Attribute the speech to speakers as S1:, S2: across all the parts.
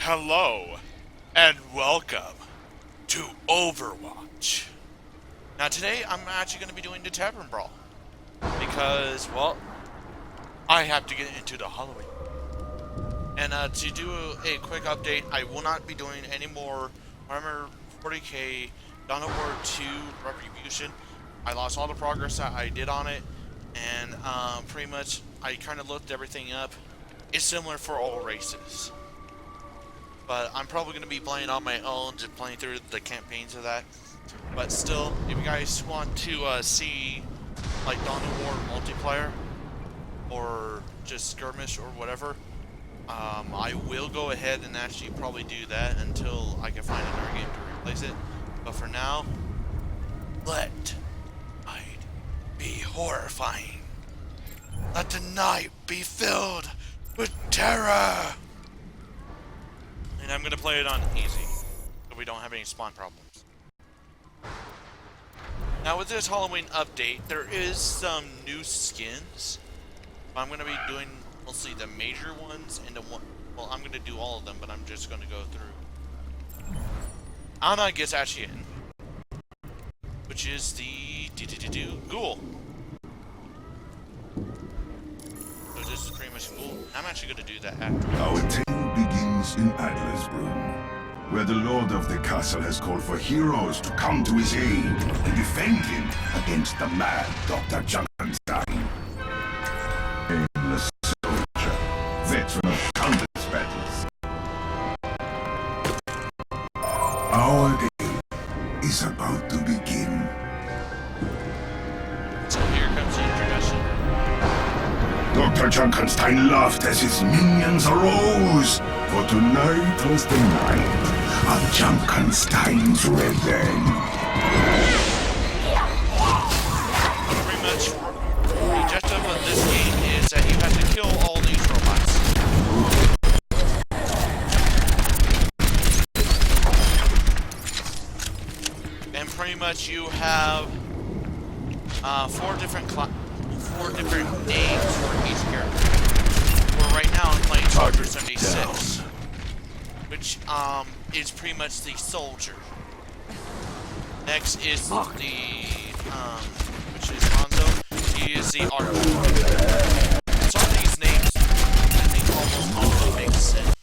S1: Hello, and welcome to Overwatch. Now today, I'm actually going to be doing the Tavern Brawl. Because, well, I have to get into the Halloween. And to do a quick update, I will not be doing any more Armor 40k Dawn of War 2 Retribution. I lost all the progress that I did on it. And pretty much, I kind of looked everything up. It's similar for all races. But I'm probably going to be playing on my own, just playing through the campaigns of that. But still, if you guys want to see like Dawn of War multiplayer, or just skirmish or whatever, I will go ahead and actually probably do that until I can find another game to replace it. But for now, let night be horrifying. Let the night be filled with terror. And I'm gonna play it on easy, so we don't have any spawn problems. Now with this Halloween update, there is some new skins. I'm gonna be doing mostly the major ones and the one. Well, I'm gonna do all of them, but I'm just gonna go through. Anna gets actually in, which is the ghoul. So this is pretty much ghoul. I'm actually gonna do that after.
S2: Our tale begins in Adlersbrunn, where the lord of the castle has called for heroes to come to his aid and defend him against the mad Dr. Junkenstein. Nameless soldier, veteran of countless battles. Our day is about to begin.
S1: So here comes the introduction.
S2: Dr. Junkenstein laughed as his minions arose, for tonight was the night of Junkenstein's revenge.
S1: Pretty much, the objective of this game is that you have to kill all these robots. And pretty much you have four different names for each character. Well, right now I'm playing Soldier 76, which is pretty much the soldier. Next is the which is Hanzo. He is the archer. Some of these names, I think, almost also make sense.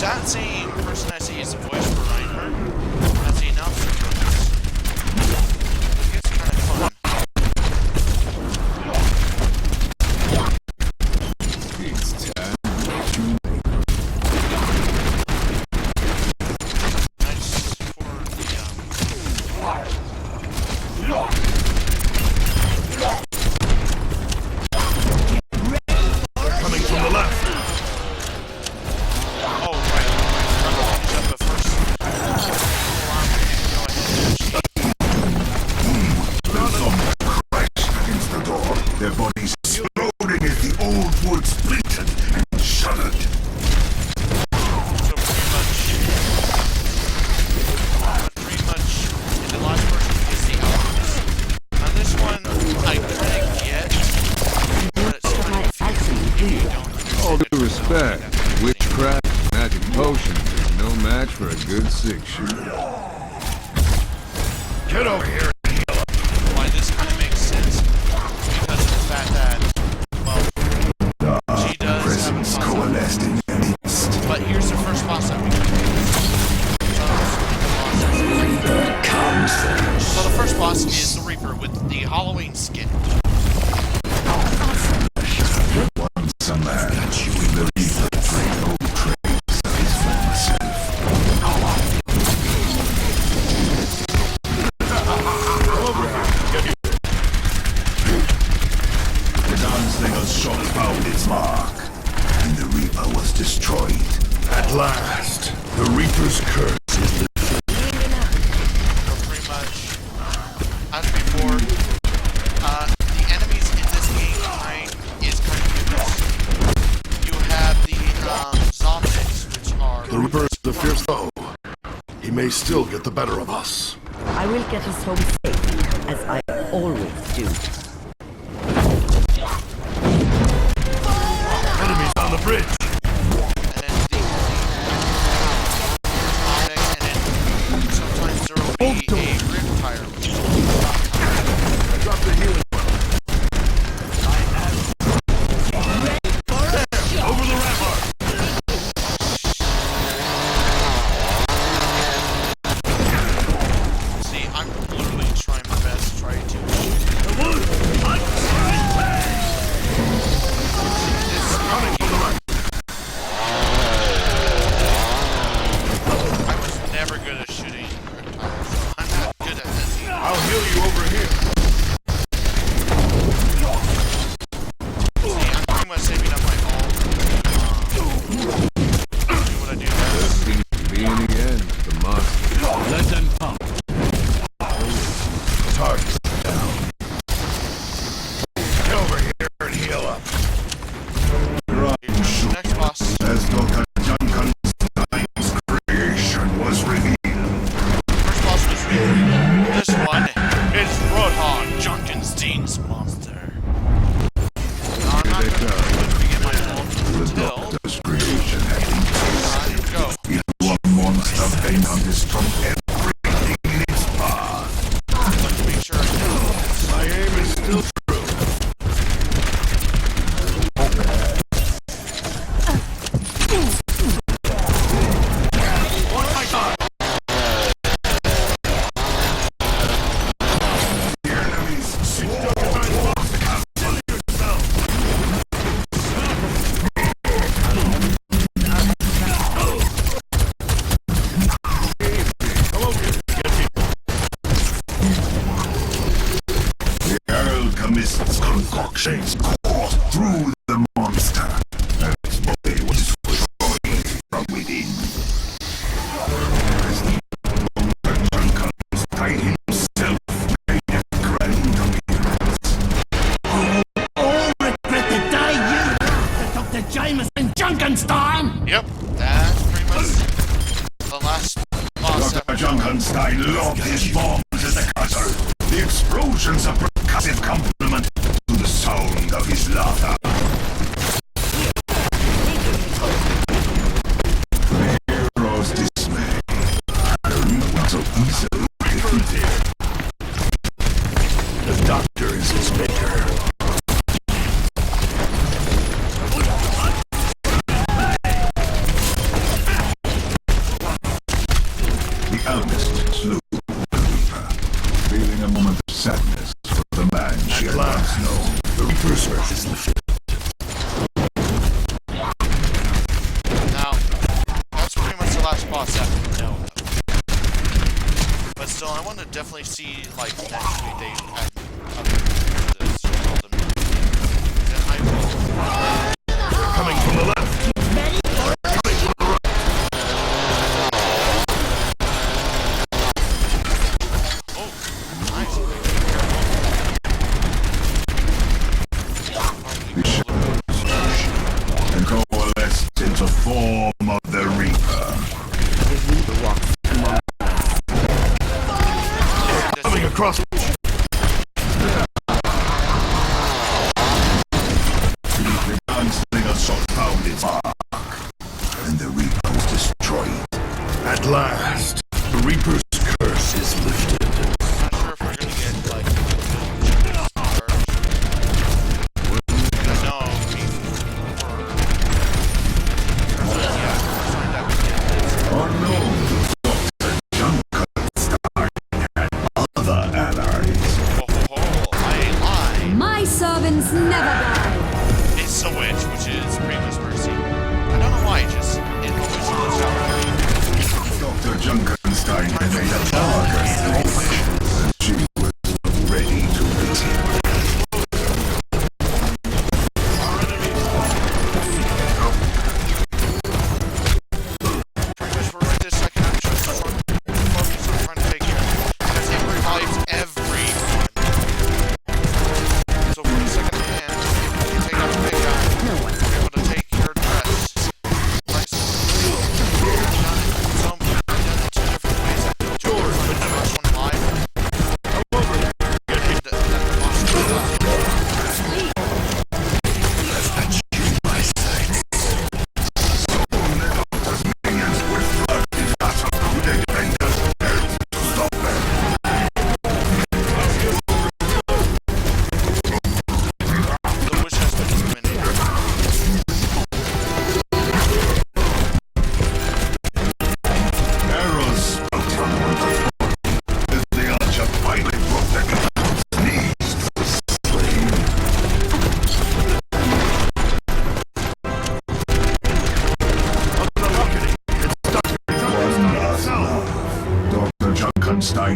S1: That same person I see is the voice for Reinhardt. That's the announcer for this. It's kind of fun.
S2: It's time.
S1: Nice for
S2: Coming from the left. Their bodies exploding as the old wood splintered and shuddered.
S1: So pretty much, the last version is the Alchemist. On this one, I kind of get, but it's kind of confusing if you don't understand.
S3: All due respect, witchcraft, magic potions is no match for a good six-shooter.
S2: Get over here.
S1: Why this kind of makes sense because of the fact that, well, she does have a
S2: coalesced in their midst.
S1: but here's the first boss that we can do. So the first boss is the Reaper with the Halloween skin.
S2: Once a man, the Reaper played no trace of his former self. The gunslinger's shot found its mark, and the Reaper was destroyed. At last, the Reaper's curse is lifted.
S1: So pretty much, as before, the
S4: may still get the better of us.
S5: I will get us home safe, as I always do.
S4: Enemies on the bridge.
S1: And then sometimes there will be a rip tire.
S4: Drop the healing. Over the rampart.
S1: See, I'm literally trying my best to try to. I was never good at shooting rip tires, so I'm not good at this either.
S4: I'll heal you over here.
S1: See, I'm pretty much saving up my own. Do what I do best.
S3: Seems to be in the end, the monster.
S4: Let them come. Target down. Get over here and heal up.
S1: Next boss.
S2: As Dr. Junkenstein's creation was revealed.
S1: First boss was real. This one is Roadhog Junkenstein's monster. Now, I'm not going to get my phone
S2: The
S1: until
S2: Doctor's creation had been
S1: time go.
S2: into a monster bent on destroying everything in its path.
S1: Let me make sure I know this.
S4: My aim is still true. Oh my God!
S2: The enemies swarm the alchemist's concoctions coursed through the monster, and its body was destroyed from within. As Dr. Junkenstein himself made a grand appearance.
S6: All regret the day you laughed at Dr. Jameson Junkenstein!
S1: Yep, that's pretty much the last boss.
S2: Dr. Junkenstein lobbed his bombs at the castle. The explosions a percussive complement to the sound of his laughter. The hero's dismay. Not so easily defeated.
S4: The doctor is his maker.
S2: The alchemist slew the Reaper, feeling a moment of sadness for the man she had once known.
S4: The Reaper's curse is lifted.
S1: Now, that's pretty much the last boss after the know of. But still, I want to definitely see, like, next week they add other this, all them. Then I will.
S4: Coming from the left.
S1: Oh, nice.
S2: The shadows and coalesced into form of the Reaper.
S5: The Reaper walks among
S4: Coming across.
S2: The gunslinger assault found its mark, and the Reaper was destroyed.
S4: At last, the Reaper's curse is lifted.
S1: I'm not sure if we're gonna get, like, stars. No, yeah, we'll find out again.
S2: Unknown, Dr. Junkenstein had other allies.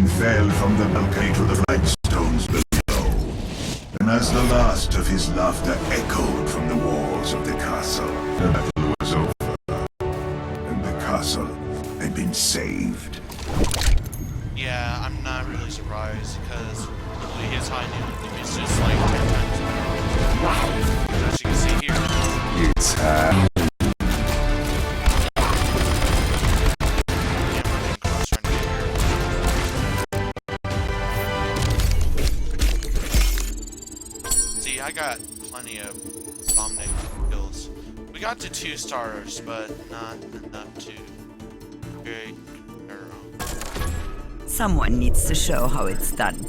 S2: Junkenstein fell from the balcony to the flagstones below. And as the last of his laughter echoed from the walls of the castle, the battle was over, and the castle had been saved.
S1: Yeah, I'm not really surprised, because his high noon is just like 10 times better. As you can see here.
S3: It's high. See, I got plenty of dominating kills. We got to 2 stars, but not enough to create
S5: Someone needs to show how it's done.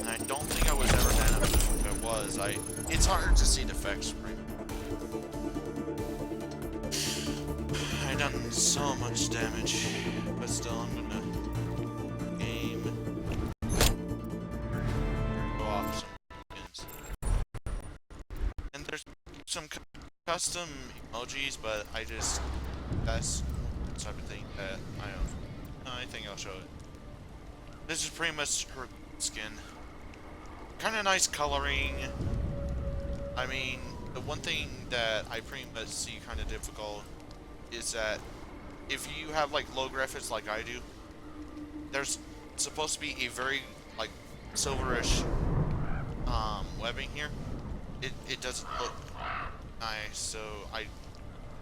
S1: and I don't think I was ever gonna. If I was, it's hard to see the effects. Right? I done so much damage, but still, I'm gonna game go off some skins. And there's some custom emojis, but that's the type of thing that I don't. I think I'll show it. This is pretty much her skin. Kind of nice coloring. I mean, the one thing that I pretty much see kind of difficult is that if you have like low graphics like I do, there's supposed to be a very like silverish webbing here. It doesn't look nice, so I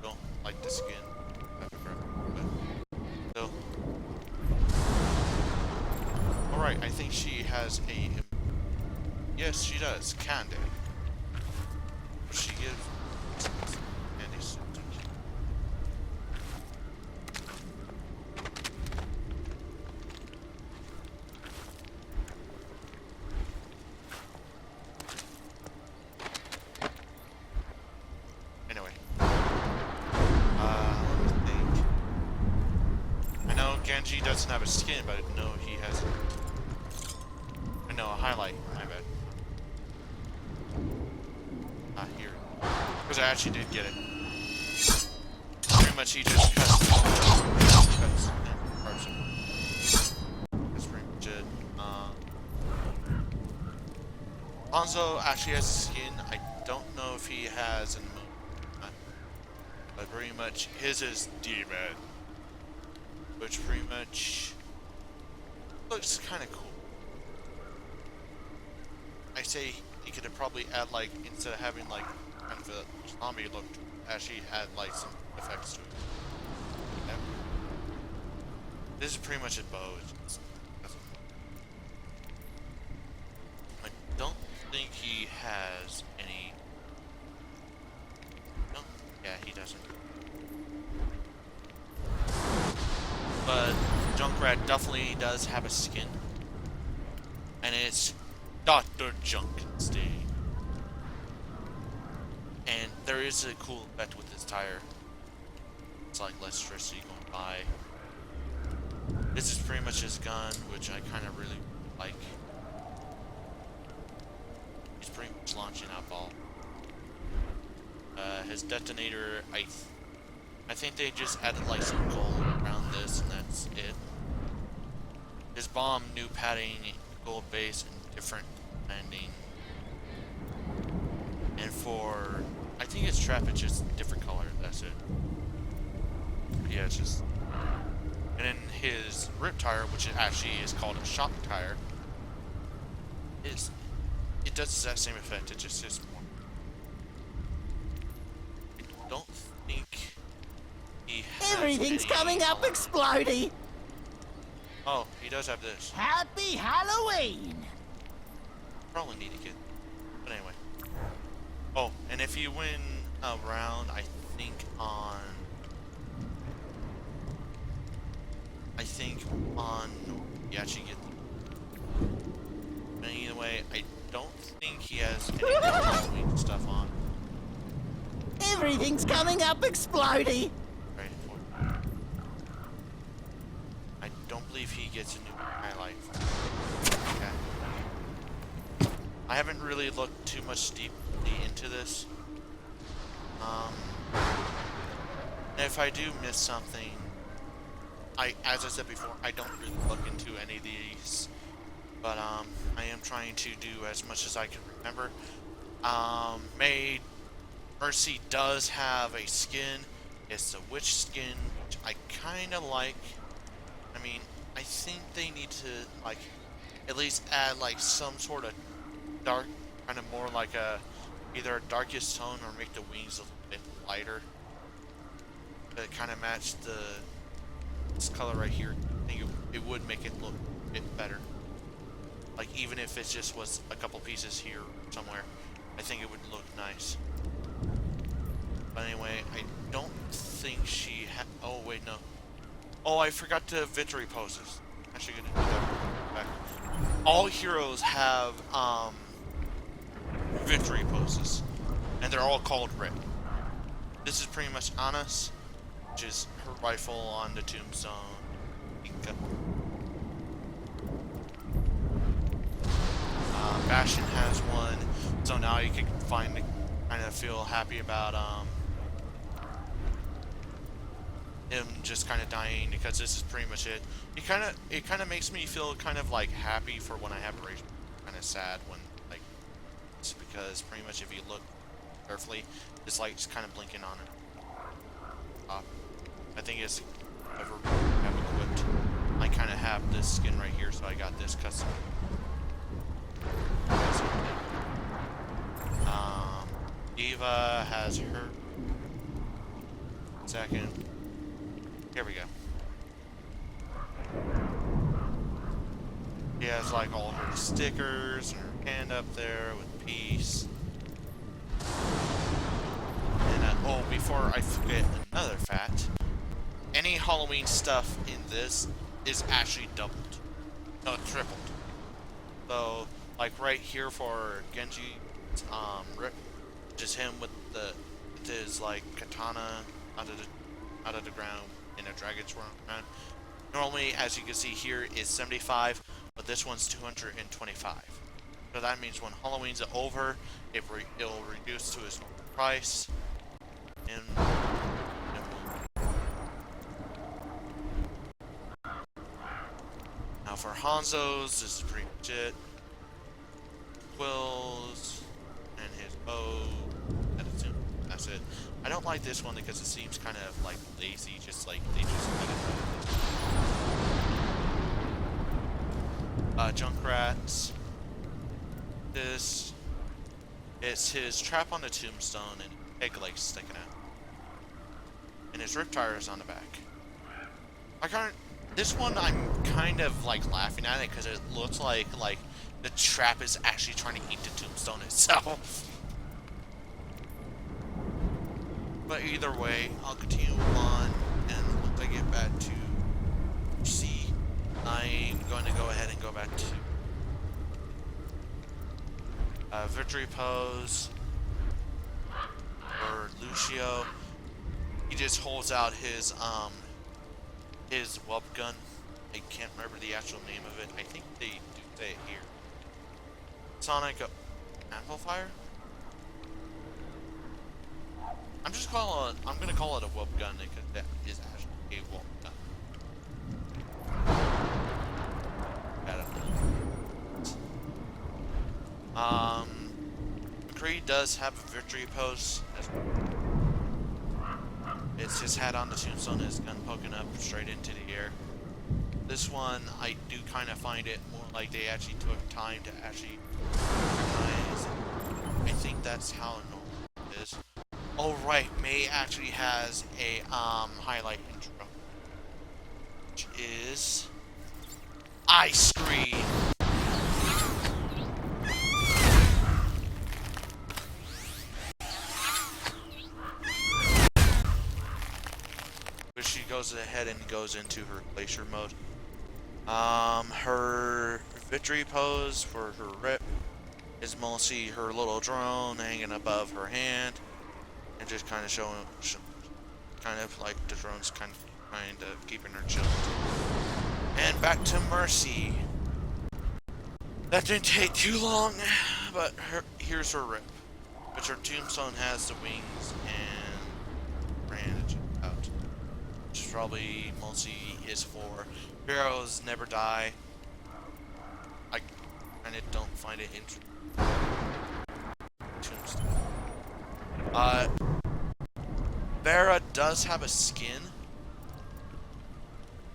S1: don't like the skin. So, alright, I think she has a... Yes, she does. Candy. She gives... Candy symptoms. Anyway. Let me think. I know Genji doesn't have a skin, but I know he has... I know, a highlight. My bad. Ah, here. Because I actually did get it. Pretty much he just cuts and parts of it. That's pretty much it. Hanzo actually has a skin. I don't know if he has an emote, but pretty much his is Demon, which pretty much looks kind of cool. I say he could have probably add like, instead of having like kind of a zombie look, actually add like some effects to it. Yeah. This is pretty much a bow. I don't think he has any. No, yeah, he doesn't. But Junkrat definitely does have a skin, and it's Dr. Junkenstein. And there is a cool effect with his tire. It's like electricity going by. This is pretty much his gun, which I kind of really like. He's pretty much launching that ball. His detonator, I think they just added like some gold around this, and that's it. His bomb, new padding, gold base, and different landing. And for, I think it's trap, it's just different color, that's it. Yeah, it's just, and then his rip tire, which actually is called a shock tire, it does the exact same effect, it just is more. I don't think he has
S6: Everything's
S1: any
S6: coming up
S1: color.
S6: explodey.
S1: Oh, he does have this.
S6: Happy Halloween.
S1: Probably need to get, but anyway. Oh, and if you win a round, I think you actually get the, but anyway, I don't think he has any Halloween stuff on.
S6: Everything's coming up explodey.
S1: Right for I don't believe he gets a new highlight. Okay. I haven't really looked too much deeply into this. And if I do miss something, as I said before, I don't really look into any of these, but I am trying to do as much as I can remember. May Mercy does have a skin. It's a witch skin, which I kind of like. I mean, I think they need to like at least add like some sort of dark, kind of more like a either a darkest tone or make the wings a little bit lighter. That kind of match this color right here. I think it would make it look a bit better. Like even if it just was a couple pieces here somewhere, I think it would look nice. But anyway, I don't think she oh wait, no. Oh, I forgot the victory poses. Actually gonna do that back. All heroes have victory poses, and they're all called Rip. This is pretty much Anna's, which is her rifle on the tombstone. Bastion has one, so now you can kind of feel happy about him just kind of dying, because this is pretty much it. It kind of makes me feel kind of like happy for when I have a rage, kind of sad when like it's because pretty much if you look carefully, this light's kind of blinking on it. I think it's ever have equipped. I kind of have this skin right here, so I got this custom. Diva has her second. Here we go. She has like all her stickers and her hand up there with peace. And oh, before I forget another fact, any Halloween stuff in this is actually doubled. No, tripled. So, like right here for Genji, Rip, just him with his like katana out of the ground in a dragon swirl around. Normally, as you can see here, is 75, but this one's 225. So that means when Halloween's over, it'll reduce to its normal price. And now for Hanzo's, this is pretty much it. Quills and his bow. That's it. I don't like this one because it seems kind of like lazy, just like they just Junkrats. It's his trap on the tombstone and egg legs sticking out. And his rip tire is on the back. This one I'm kind of like laughing at it because it looks like the trap is actually trying to eat the tombstone itself. But either way, I'll continue on, and once I get back to C, I'm going to go ahead and go back to victory pose for Lucio. He just holds out his whelp gun. I can't remember the actual name of it. I think they do say it here. Sonic amplifier. I'm gonna call it a whelp gun because that is actually a whelp gun. McCree does have a victory pose. It's his hat on the tombstone, his gun poking up straight into the air. This one, I do kind of find it more like they actually took time to actually recognize. I think that's how normal it is. Oh right, May actually has a highlight intro, which is Ice Cream. But she goes ahead and goes into her glacier mode. Her victory pose for her rip is mostly her little drone hanging above her hand. And just kind of showing, kind of like the drone's kind of keeping her chilled. And back to Mercy. That didn't take too long, but here's her rip. Which her tombstone has the wings and ran out. Which is probably mostly is for. Heroes never die. I kind of don't find it interesting. Vera does have a skin,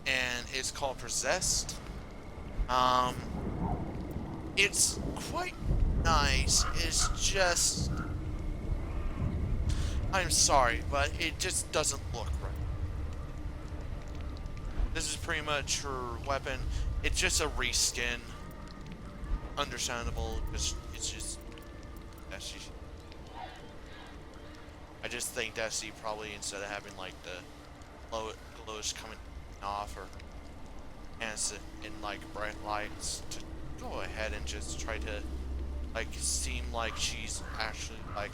S1: and it's called Possessed. It's quite nice. It's just, I'm sorry, but it just doesn't look right. This is pretty much her weapon. It's just a reskin. Understandable. It's just that she. I just think that she probably, instead of having like the glows coming off or hands in like bright lights, to go ahead and just try to like seem like she's actually like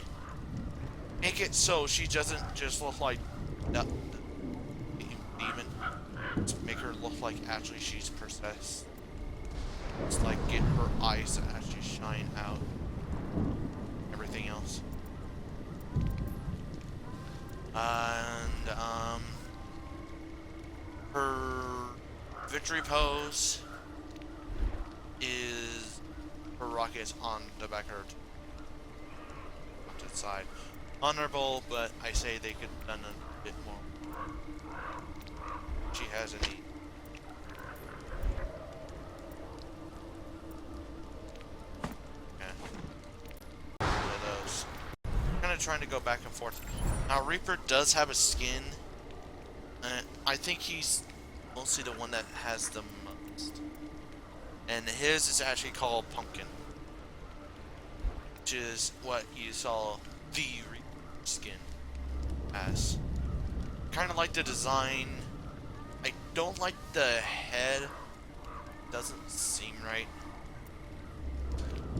S1: make it so she doesn't just look like the demon. To make her look like actually she's possessed. It's like get her eyes to actually shine out. Everything else. And her victory pose is her rockets on the back of her to the side. Honorable, but I say they could have done a bit more. She has any. Yeah. One of those. Kind of trying to go back and forth. Now Reaper does have a skin. I think he's mostly the one that has the most. And his is actually called Pumpkin, which is what you saw the Reaper skin as. Kind of like the design. I don't like the head. Doesn't seem right.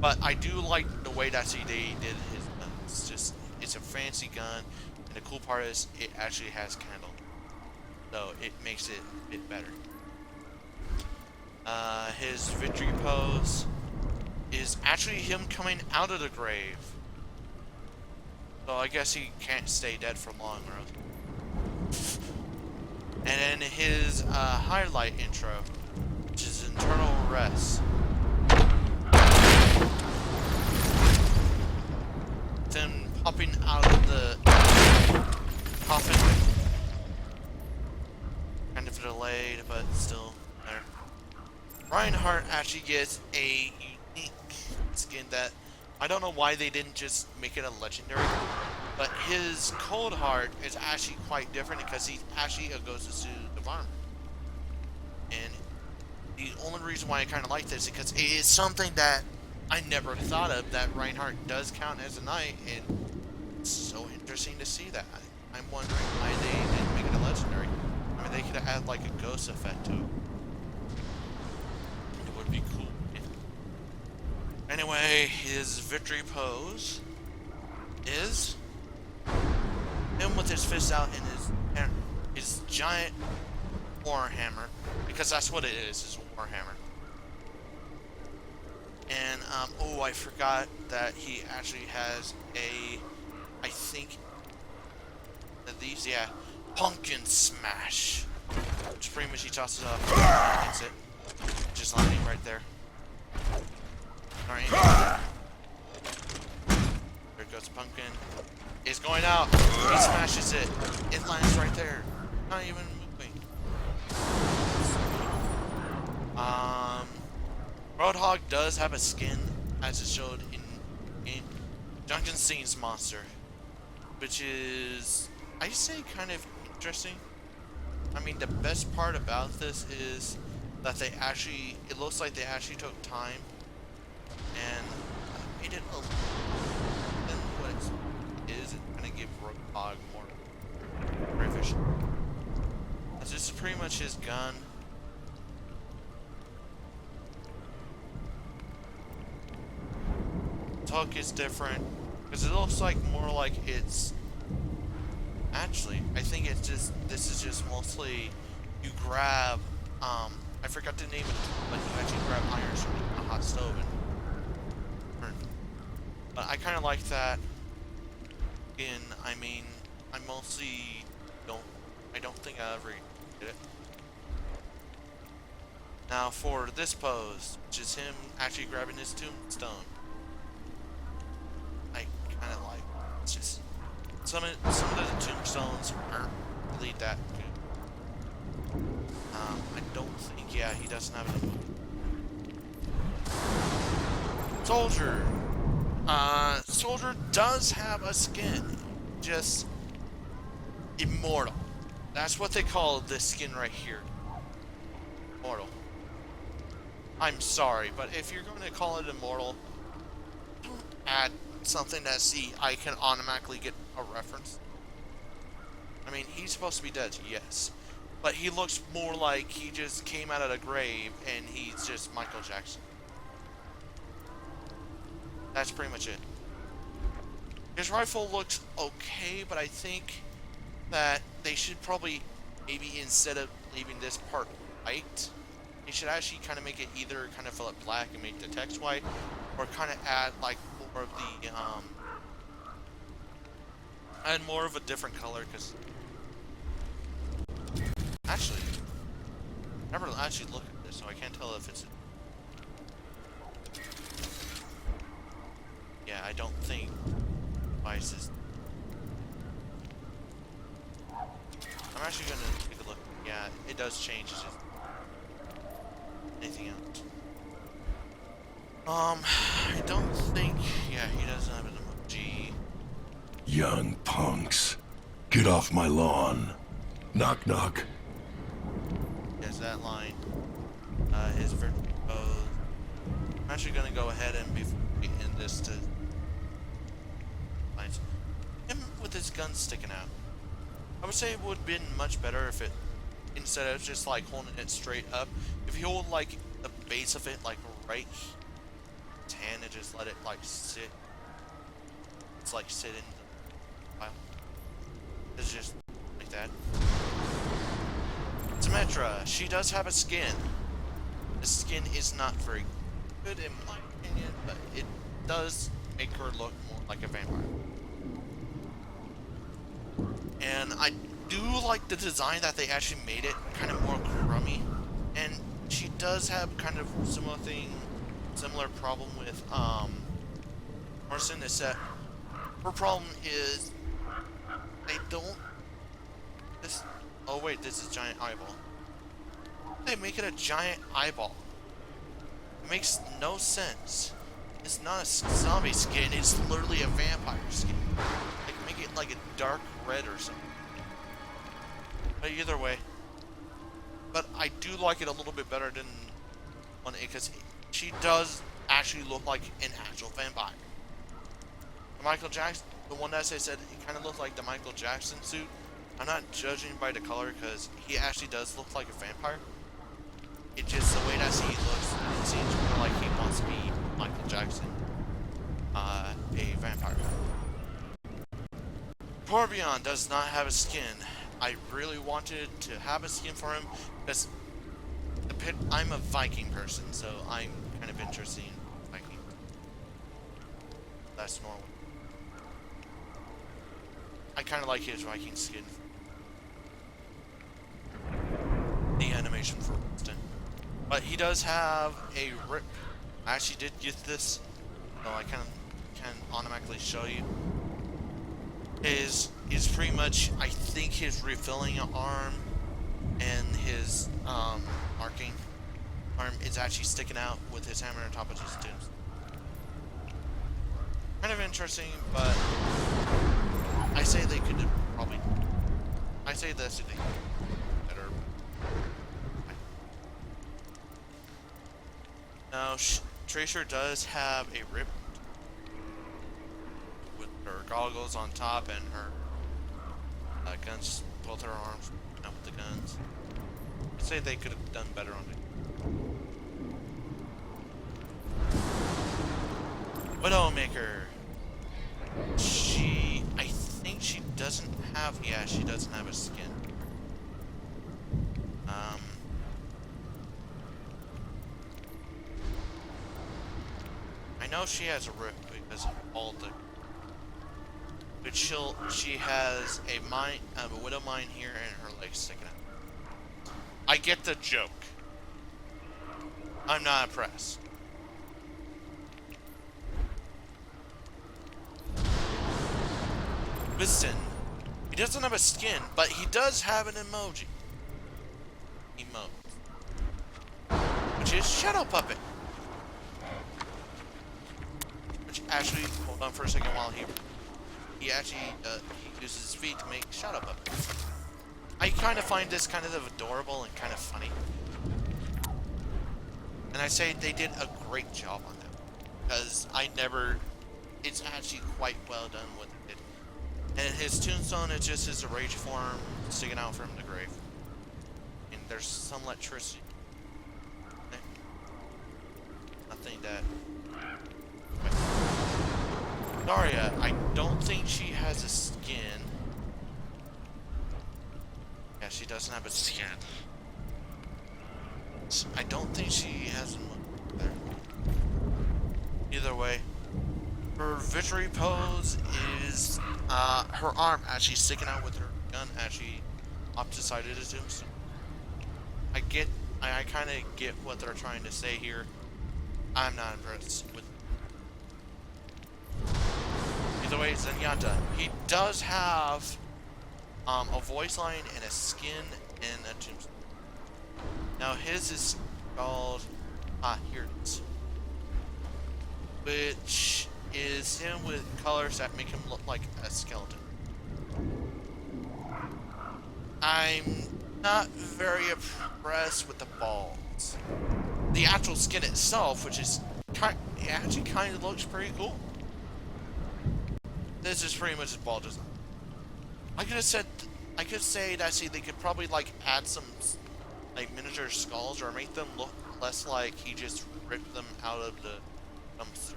S1: But I do like the way that they did his gun. It's just, it's a fancy gun. And the cool part is it actually has candle. So it makes it a bit better. His victory pose is actually him coming out of the grave. So I guess he can't stay dead for long, or and then his highlight intro, which is internal rest. Then popping out of the coffin. Kind of delayed, but still there. Reinhardt actually gets a unique skin that I don't know why they didn't just make it a legendary. But his cold heart is actually quite different because he actually goes to suit of armor. And the only reason why I kind of like this is because it is something that I never thought of, that Reinhardt does count as a knight, and it's so interesting to see that. I'm wondering why they didn't make it a legendary. I mean, they could have added like a ghost effect to it. It would be cool. Anyway, his victory pose is him with his fist out and his giant warhammer, because that's what it is warhammer. And oh, I forgot that he actually has a, I think these, yeah, pumpkin smash, which pretty much he tosses up and hits it, just landing right there. Alright. There goes pumpkin. It's going out. He smashes it. It lands right there. Not even moving. Roadhog does have a skin, as it showed in Junkenstein's monster, which is, I say, kind of interesting. I mean, the best part about this is that they actually, it looks like they actually took time and made it a little than what it is. It's gonna give Roadhog more crayfish. This is pretty much his gun. Hook is different because it looks like more like it's actually, I think it's just, this is just mostly you grab I forgot the name of it, but you actually grab irons from a hot stove and burn. But I kind of like that. Again, I mean, I mostly don't think I ever Get it? Now for this pose, which is him actually grabbing his tombstone. I kind of like. It's just some of the tombstones aren't really that good. I don't think. Yeah, he doesn't have any. Soldier. Soldier does have a skin, just immortal. That's what they call this skin right here. Immortal. I'm sorry, but if you're going to call it immortal, don't add something that I can automatically get a reference. I mean, he's supposed to be dead, yes, but he looks more like he just came out of the grave and he's just Michael Jackson. That's pretty much it. His rifle looks okay, but I think that they should probably, maybe instead of leaving this part white, they should actually kind of make it either kind of fill it black and make the text white, or kind of add like more of the, add more of a different color, because actually, I never actually looked at this, so I can't tell if it's. Yeah, I don't think devices. I'm actually gonna take a look. Yeah, it does change. It's just anything else. I don't think. Yeah, he doesn't have an emoji.
S4: Young punks. Get off my lawn. Knock knock.
S1: Yes, that line. His virtual pose. I'm actually gonna go ahead and before we end this to him with his gun sticking out. I would say it would have been much better if it, instead of just like holding it straight up, if you hold like the base of it like right his hand and just let it like sit. It's like sit in the pile. It's just like that. Symmetra, she does have a skin. The skin is not very good in my opinion, but it does make her look more like a vampire. And I do like the design that they actually made it kind of more crummy. And she does have kind of similar problem with Morrison, is that her problem is they don't this oh wait, this is giant eyeball. They make it a giant eyeball. It makes no sense. It's not a zombie skin, it's literally a vampire skin. Like make it like a dark red or something. But either way. But I do like it a little bit better than one, because she does actually look like an actual vampire. The Michael Jackson, the one that I said it kind of looked like the Michael Jackson suit. I'm not judging by the color because he actually does look like a vampire. It just the way that he looks, it seems more like he wants to be Michael Jackson, a vampire. Torbjorn does not have a skin. I really wanted to have a skin for him because I'm a Viking person, so I'm kind of interested in Viking. That's normal. I kind of like his Viking skin. The animation for instance. But he does have a rip. I actually did get this, so I can automatically show you. Is pretty much, I think, his refilling arm and his marking arm is actually sticking out with his hammer on top of his tombs. Kind of interesting, but I say they could probably. I say this would be better. Now, Tracer does have a rip with her goggles on top and her guns, both her arms out with the guns. I'd say they could have done better on it. Widowmaker. I think she doesn't have, yeah, she doesn't have a skin. I know she has a rip because of all the, but she has a widow mine here and her legs sticking out. I get the joke. I'm not impressed. Listen, he doesn't have a skin, but he does have an emoji. Emote. Which is Shadow Puppet. Which actually, hold on for a second while he actually he uses his feet to make Shadow Puppet. I kind of find this kind of adorable and kind of funny. And I say they did a great job on that. Because it's actually quite well done what they did. And his tombstone is just his rage form sticking out from the grave. And there's some electricity. Nothing that... Daria, I don't think she has a skin. Yeah, she doesn't have a skin. I don't think she has one there. Either way, her victory pose is her arm actually sticking out with her gun actually opposite of the tombstone. I kind of get what they're trying to say here. I'm not impressed with. Either way, Zenyatta, he does have a voice line and a skin and a tombstone. Now his is called here it is, which is him with colors that make him look like a skeleton. I'm not very impressed with the balls. The actual skin itself, which is it actually kind of looks pretty cool. This is pretty much his ball design. I could say that they could probably like add some like miniature skulls or make them look less like he just ripped them out of the dumpster,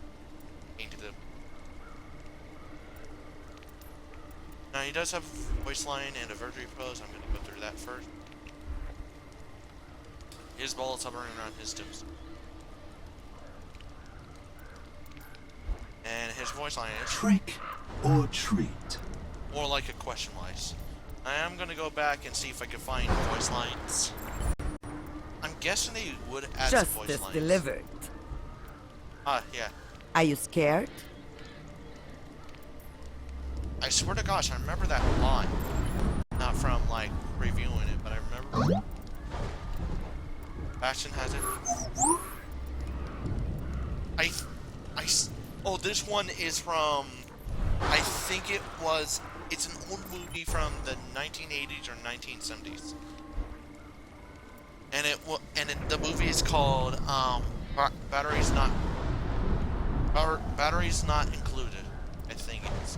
S1: painted them. Now he does have a voice line and a victory pose. I'm gonna go through that first. His ball is hovering around his tombstone. And his voice line is
S4: Trick or treat?
S1: more like a question wise. I am gonna go back and see if I can find voice lines. I'm guessing they would add some voice
S5: Justice
S1: lines.
S5: delivered.
S1: Yeah.
S5: Are you scared?
S1: I swear to gosh, I remember that line. Not from, like, reviewing it, but I remember. Bastion has it. Oh, this one is from, I think it's an old movie from the 1980s or 1970s. And the movie is called, Batteries Not Included, I think it is.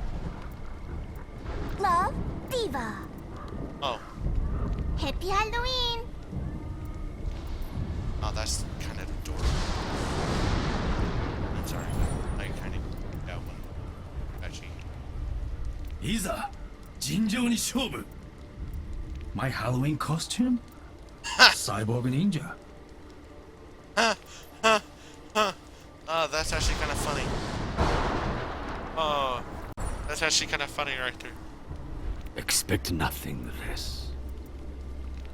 S7: Love, Diva.
S1: Oh.
S7: Happy Halloween.
S1: Oh, that's kind of adorable. I'm sorry. I kind of that one. Actually.
S6: いざ尋常に勝負 My Halloween costume? Cyborg Ninja.
S1: That's actually kind of funny. Oh, that's actually kind of funny right there.
S6: Expect nothing less.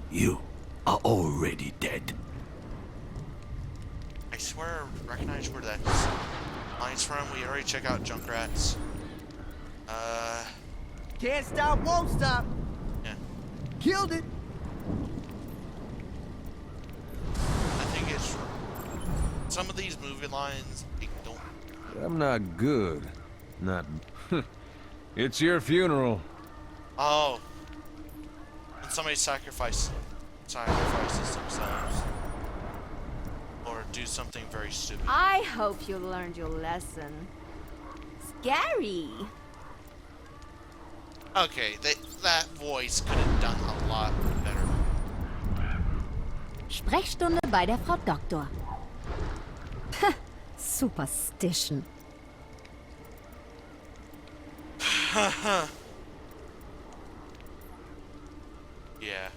S6: You are already dead.
S1: I swear I recognize where that line's from. We already checked out Junkrats.
S8: Can't stop, won't stop.
S1: Yeah.
S8: Killed it.
S1: I think it's some of these movie lines, they don't.
S9: I'm not good. Not. It's your funeral.
S1: Oh. And somebody sacrifices themselves. Or do something very stupid.
S10: I hope you learned your lesson. Scary.
S1: Okay, that voice could have done a lot better.
S10: Sprechstunde bei der Frau Doktor. Superstition.
S1: Yeah.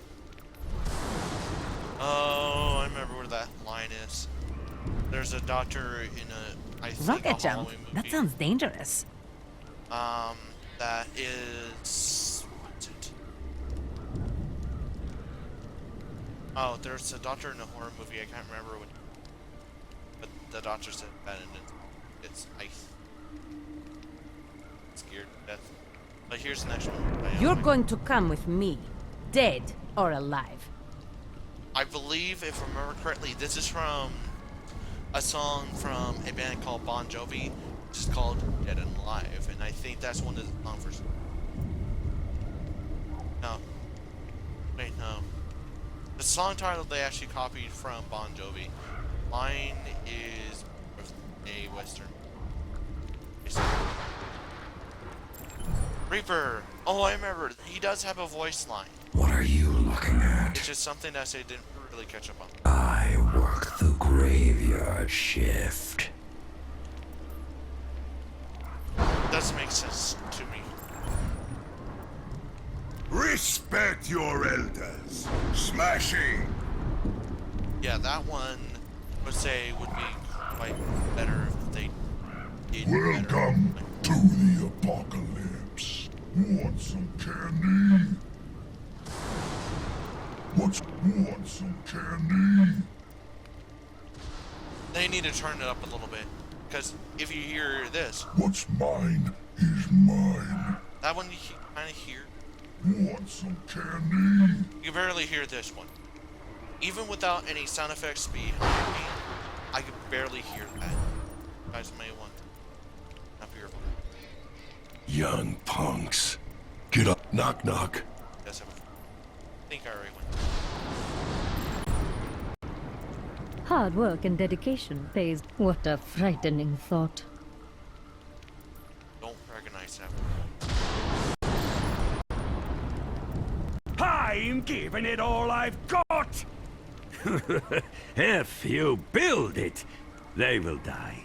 S1: Oh, I remember where that line is. There's a doctor in I think
S5: Rocket
S1: a
S5: jump?
S1: Halloween movie.
S5: That sounds dangerous.
S1: That is... What's it?
S3: Oh, there's a doctor in a horror movie. I can't remember what. But the doctor said that, and it's ice. Scared to death. But here's the next one.
S5: You're going to come with me, dead or alive.
S3: I believe, if I remember correctly, this is from a song from a band called Bon Jovi, which is called Dead and Alive, and I think that's one of the songs for. No. Wait, no. The song title they actually copied from Bon Jovi. Mine is a Western. Reaper! Oh, I remember. He does have a voice line.
S2: What are you looking at?
S3: It's just something that I didn't really catch up on.
S2: I work the graveyard shift.
S3: Doesn't make sense to me.
S2: Respect your elders. Smashing.
S3: Yeah, that one would say would be quite better if they did
S2: Welcome to the apocalypse. Want some candy? Want some candy?
S3: They need to turn it up a little bit, because if you hear this,
S2: What's mine is mine.
S3: that one you kind of hear.
S2: Want some candy?
S3: You barely hear this one. Even without any sound effects behind me, I could barely hear that. You guys may want to up your
S4: Young punks. Get up. Knock, knock.
S3: Yes, I think I already went.
S5: Hard work and dedication pays. What a frightening thought.
S3: Don't recognize that.
S6: I'm giving it all I've got! If you build it, they will die.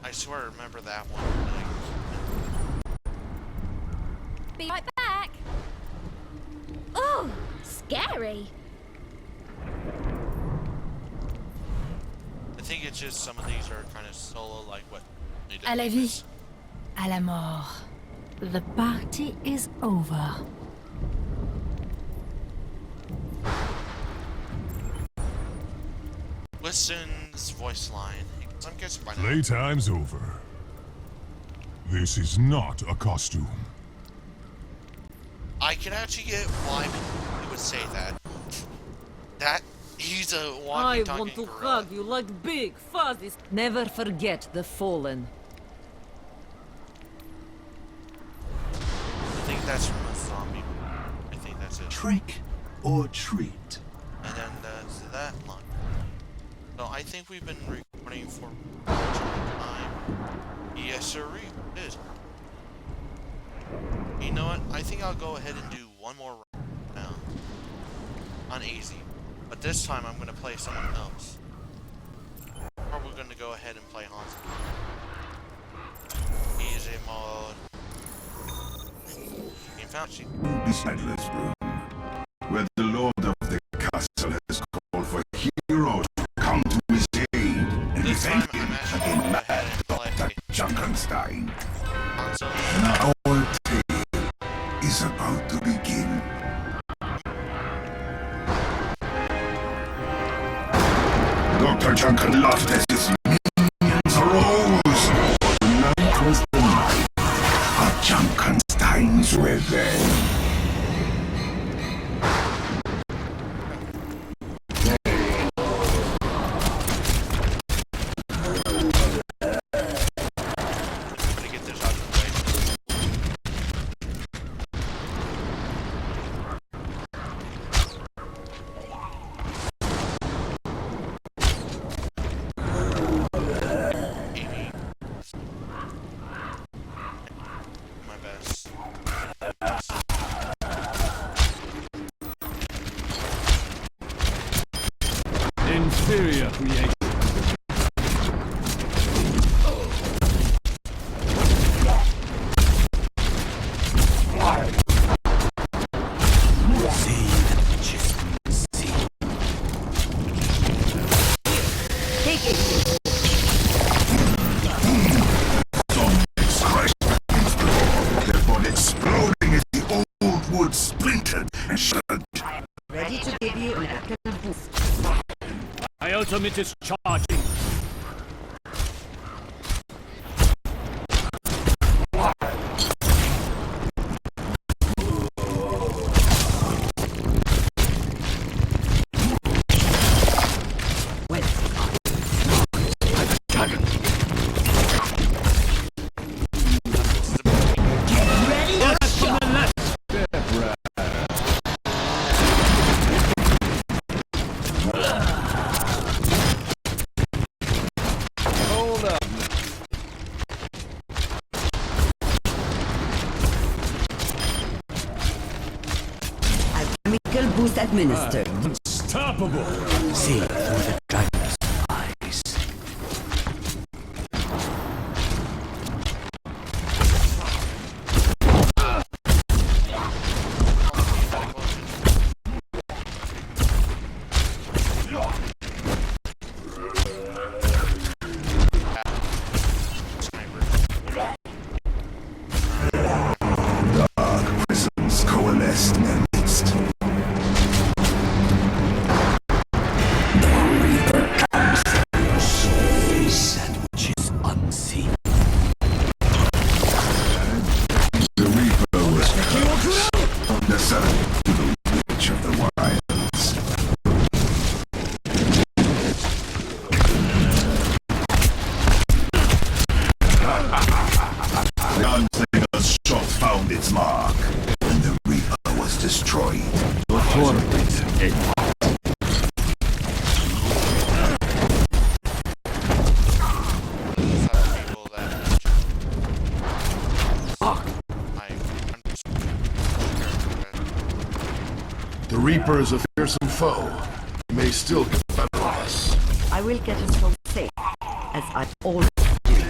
S3: I swear I remember that one.
S10: Be right back.
S7: Oh, scary.
S3: I think it's just some of these are kind of solo, like what they did.
S11: À la vie, à la mort. The party is over.
S3: Listen's voice line. I'm guessing by now.
S12: Playtime's over. This is not a costume.
S3: I can actually get why he would say that. He's a walking, talking gorilla.
S5: you like big, fuzzy. Never forget the fallen.
S3: I think that's from a zombie. I think that's it.
S6: Trick or treat?
S3: And then there's that line. So I think we've been recording for a long time. Yes, sir, it is. You know what? I think I'll go ahead and do one more round now. On easy. But this time I'm going to play someone else. Or we're going to go ahead and play Hans. Easy mode. In fact,
S2: This Adler's room, where the Lord of the Castle has called for heroes to come to his aid and
S3: this time
S2: defend
S3: I'm
S2: him
S3: actually
S2: against
S3: going to go
S2: mad
S3: ahead and
S2: Dr.
S3: play
S2: Junkenstein.
S3: Hanzo.
S2: Now our tale is about to begin. Dr. Junken laughed as his minions arose. Tonight was the night of Junkenstein's revenge.
S3: Try to get this out of the way. Amy. My best.
S6: Inferior creation.
S5: Take it.
S2: Zombies crashed against the wall, their body exploding as the old wood split.
S6: My ultimate is charging.
S5: Chemical boost administered.
S6: Unstoppable.
S5: See for the driver's eyes.
S2: Dark prisons coalesced in their midst.
S5: The Reaper comes for your soul, that which is unseen.
S2: The Reaper was cursed from the sun to the witch of the wilds. The Gunslinger's shot found its mark, and the Reaper was destroyed.
S4: The Reaper is a fearsome foe. He may still confederate us.
S5: I will get us home safe, as I always do.
S6: We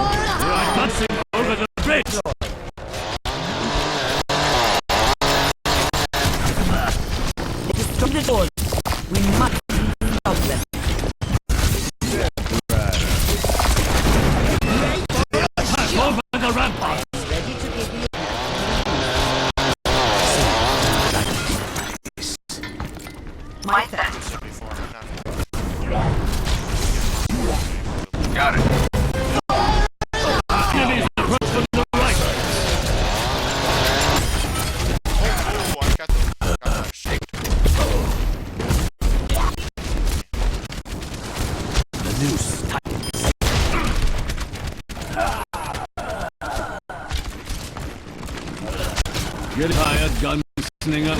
S6: are advancing over the bridge.
S5: Destroy the doors. We must stop them.
S6: Pass over the rampart.
S5: Ready to give you my thanks.
S9: Got it.
S6: Enemies approach from the right.
S3: Oh, I got the shaped.
S6: The noose tightens. Get tired, gunslinger.